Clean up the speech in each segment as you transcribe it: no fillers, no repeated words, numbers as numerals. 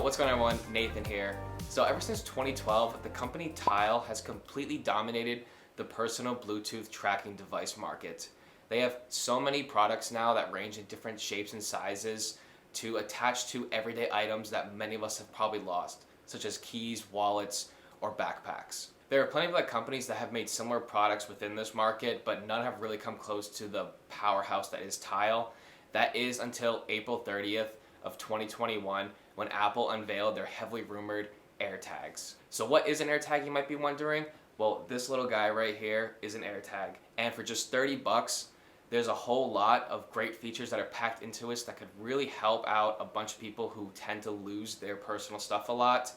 What's going on, everyone? Nathan here. So ever since 2012, the company Tile has completely dominated the personal Bluetooth tracking device market. They have so many products now that range in different shapes and sizes to attach to everyday items that many of us have probably lost, such as keys, wallets, or backpacks. There are plenty of companies that have made similar products within this market, but none have really come close to the powerhouse that is Tile. That is until April 30th of 2021 when Apple unveiled their heavily rumored AirTags. So what is an AirTag, you might be wondering? Well, this little guy right here is an AirTag, and for just 30 bucks, there's a whole lot of great features that are packed into it that could really help out a bunch of people who tend to lose their personal stuff a lot.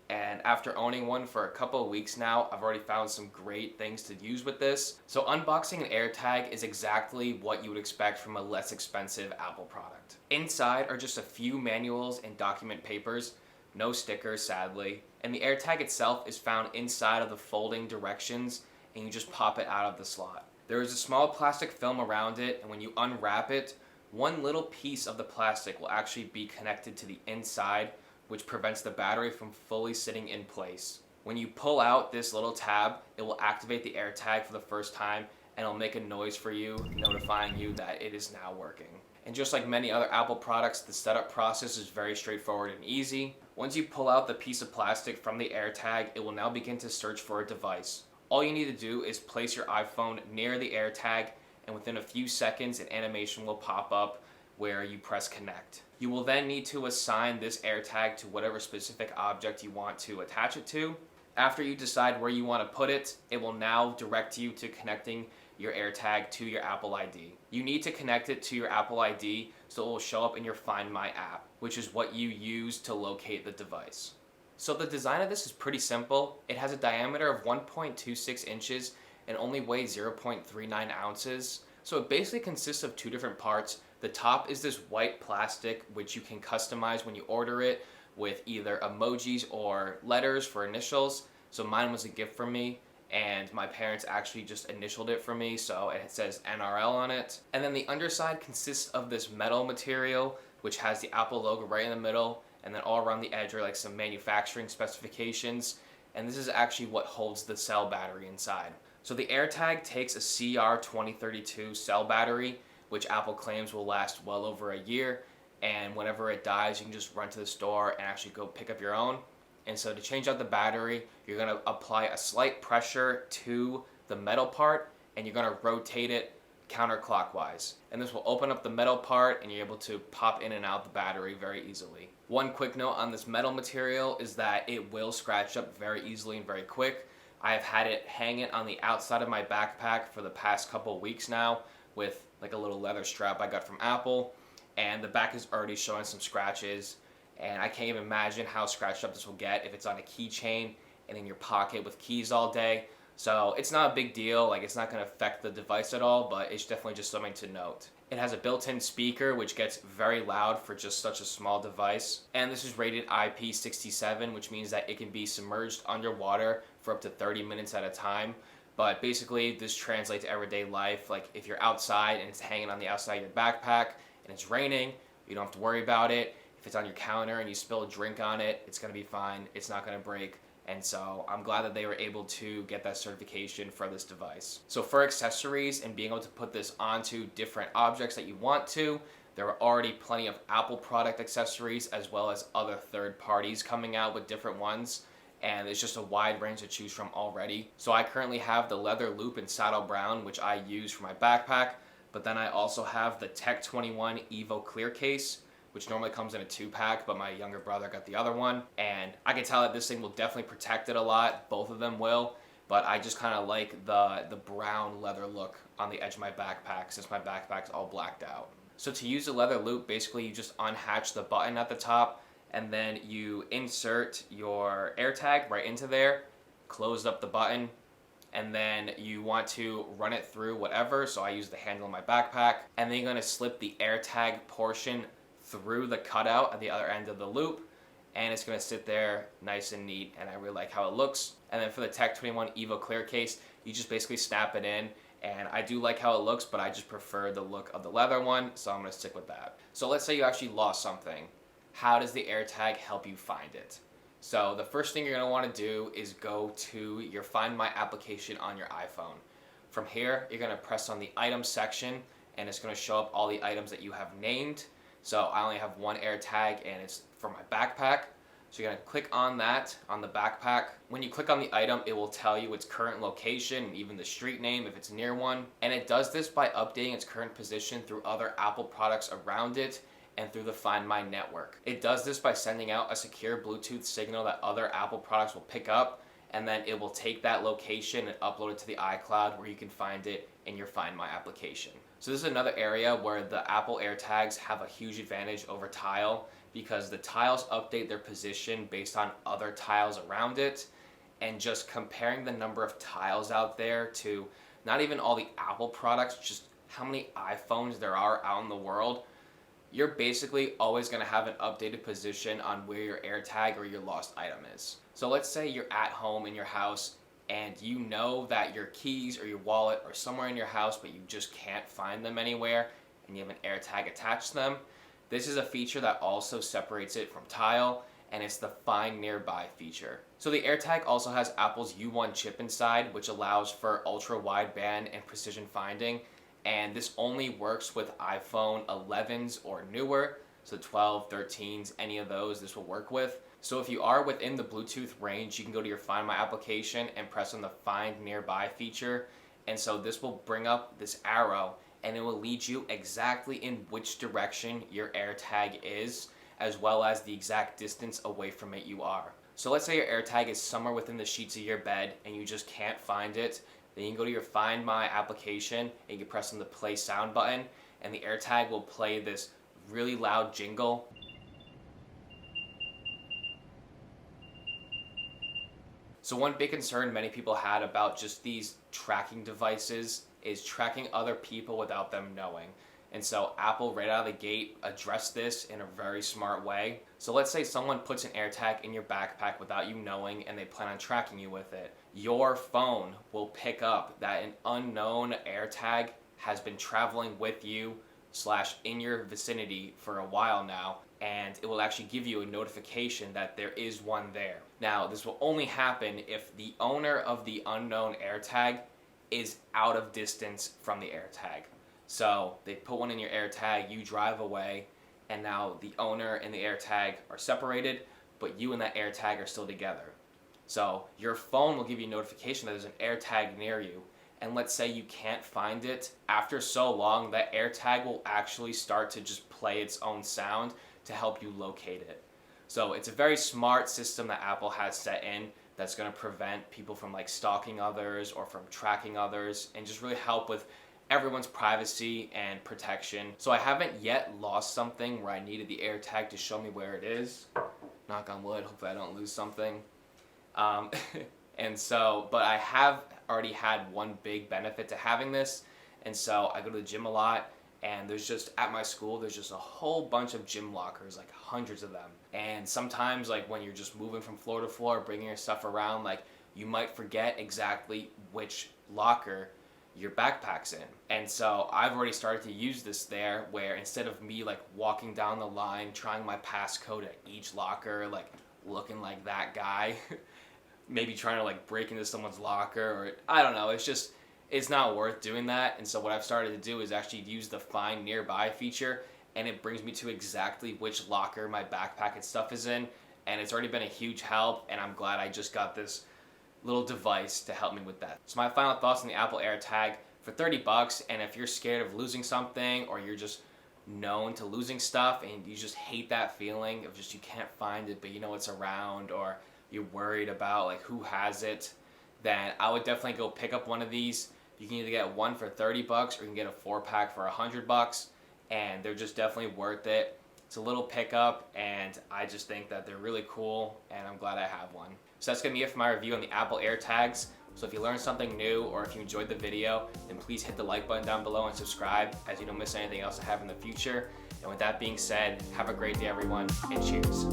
And after owning one for a couple of weeks now, I've already found some great things to use with this. So unboxing an AirTag is exactly what you would expect from a less expensive Apple product. Inside are just a few manuals and document papers, no stickers sadly, and the AirTag itself is found inside of the folding directions, and you just pop it out of the slot. There is a small plastic film around it, and when you unwrap it, one little piece of the plastic will actually be connected to the inside, which prevents the battery from fully sitting in place. When you pull out this little tab, it will activate the AirTag for the first time, and it'll make a noise for you, notifying you that it is now working. And just like many other Apple products, the setup process is very straightforward and easy. Once you pull out the piece of plastic from the AirTag, it will now begin to search for a device. All you need to do is place your iPhone near the AirTag, and within a few seconds, an animation will pop up where you press connect. You will then need to assign this AirTag to whatever specific object you want to attach it to. After you decide where you want to put it, it will now direct you to connecting your AirTag to your Apple ID. You need to connect it to your Apple ID so it will show up in your Find My app, which is what you use to locate the device. So the design of this is pretty simple. It has a diameter of 1.26 inches and only weighs 0.39 ounces. So it basically consists of two different parts. The top is this white plastic, which you can customize when you order it with either emojis or letters for initials. So mine was a gift from me, and my parents actually just initialed it for me, so it says NRL on it. And then the underside consists of this metal material, which has the Apple logo right in the middle, and then all around the edge are some manufacturing specifications. And this is actually what holds the cell battery inside. So the AirTag takes a CR2032 cell battery, which Apple claims will last well over a year, and whenever it dies, you can just run to the store and actually go pick up your own. And so to change out the battery, you're going to apply a slight pressure to the metal part, and you're going to rotate it counterclockwise. And this will open up the metal part, and you're able to pop in and out the battery very easily. One quick note on this metal material is that it will scratch up very easily and very quick. I have had it hanging on the outside of my backpack for the past couple weeks now with a little leather strap I got from Apple, and the back is already showing some scratches, and I can't even imagine how scratched up this will get if it's on a keychain and in your pocket with keys all day. So it's not a big deal, it's not going to affect the device at all, but it's definitely just something to note. It has a built-in speaker which gets very loud for just such a small device, and this is rated IP67, which means that it can be submerged underwater for up to 30 minutes at a time. But basically this translates to everyday life. If you're outside and it's hanging on the outside of your backpack and it's raining, you don't have to worry about it. If it's on your counter and you spill a drink on it, it's going to be fine. It's not going to break. And so I'm glad that they were able to get that certification for this device. So for accessories and being able to put this onto different objects that you want to, there are already plenty of Apple product accessories as well as other third parties coming out with different ones. And it's just a wide range to choose from already. So I currently have the leather loop in saddle brown, which I use for my backpack, but then I also have the Tech 21 Evo clear case, which normally comes in a 2-pack, but my younger brother got the other one. And I can tell that this thing will definitely protect it a lot. Both of them will, but I just kind of like the brown leather look on the edge of my backpack since my backpack's all blacked out. So to use the leather loop, basically you just unhatch the button at the top, and then you insert your AirTag right into there, close up the button, and then you want to run it through whatever. So I use the handle in my backpack, and then you're going to slip the AirTag portion through the cutout at the other end of the loop, and it's going to sit there nice and neat, and I really like how it looks. And then for the Tech 21 Evo clear case, you just basically snap it in, and I do like how it looks, but I just prefer the look of the leather one, so I'm going to stick with that. So let's say you actually lost something. how does the AirTag help you find it? So the first thing you're going to want to do is go to your Find My application on your iPhone. From here, you're going to press on the items section, and it's going to show up all the items that you have named. So I only have one AirTag, and it's for my backpack. So you're going to click on that on the backpack. When you click on the item, it will tell you its current location and even the street name if it's near one. And it does this by updating its current position through other Apple products around it and through the Find My network. It does this by sending out a secure Bluetooth signal that other Apple products will pick up, and then it will take that location and upload it to the iCloud where you can find it in your Find My application. So this is another area where the Apple AirTags have a huge advantage over Tile, because the tiles update their position based on other tiles around it, and just comparing the number of tiles out there to not even all the Apple products, just how many iPhones there are out in the world, you're basically always going to have an updated position on where your AirTag or your lost item is. So let's say you're at home in your house and you know that your keys or your wallet are somewhere in your house, but you just can't find them anywhere, and you have an AirTag attached to them. This is a feature that also separates it from Tile, and it's the Find Nearby feature. So the AirTag also has Apple's U1 chip inside, which allows for ultra wideband and precision finding, and this only works with iPhone 11s or newer, so 12, 13s, any of those this will work with. So if you are within the Bluetooth range, you can go to your Find My application and press on the Find Nearby feature, and so this will bring up this arrow, and it will lead you exactly in which direction your AirTag is, as well as the exact distance away from it you are. So let's say your AirTag is somewhere within the sheets of your bed and you just can't find it. Then you can go to your Find My application and you can press on the play sound button, and the AirTag will play this really loud jingle. So one big concern many people had about just these tracking devices is tracking other people without them knowing. And so Apple right out of the gate addressed this in a very smart way. So let's say someone puts an AirTag in your backpack without you knowing and they plan on tracking you with it. Your phone will pick up that an unknown AirTag has been traveling with you / in your vicinity for a while now, and it will actually give you a notification that there is one there. Now, this will only happen if the owner of the unknown AirTag is out of distance from the AirTag. So they put one in your AirTag, you drive away, and now the owner and the AirTag are separated, but you and that AirTag are still together. So your phone will give you a notification that there's an AirTag near you, and let's say you can't find it. After so long, that AirTag will actually start to just play its own sound to help you locate it. So it's a very smart system that Apple has set in that's going to prevent people from like stalking others or from tracking others, and just really help with everyone's privacy and protection. So I haven't yet lost something where I needed the AirTag to show me where it is. Knock on wood, hopefully I don't lose something. And so, but I have already had one big benefit to having this. And so I go to the gym a lot, and there's just, at my school, there's just a whole bunch of gym lockers, like hundreds of them. And sometimes, like when you're just moving from floor to floor, bringing your stuff around, like you might forget exactly which locker your backpack's in. And so I've already started to use this there, where instead of me like walking down the line, trying my passcode at each locker, like looking like that guy, maybe trying to like break into someone's locker, or I don't know, it's not worth doing that. And so what I've started to do is actually use the Find Nearby feature, and it brings me to exactly which locker my backpack and stuff is in, and it's already been a huge help, and I'm glad I just got this little device to help me with that. So my final thoughts on the Apple AirTag: for $30, and if you're scared of losing something, or you're just known to losing stuff and you just hate that feeling of just you can't find it but you know it's around, or you're worried about like who has it, then I would definitely go pick up one of these. You can either get one for $30 or you can get a 4-pack for $100, and they're just definitely worth it. It's a little pickup, and I just think that they're really cool, and I'm glad I have one. So that's going to be it for my review on the Apple AirTags. So if you learned something new, or if you enjoyed the video, then please hit the like button down below and subscribe, as you don't miss anything else I have in the future. And with that being said, have a great day everyone, and cheers.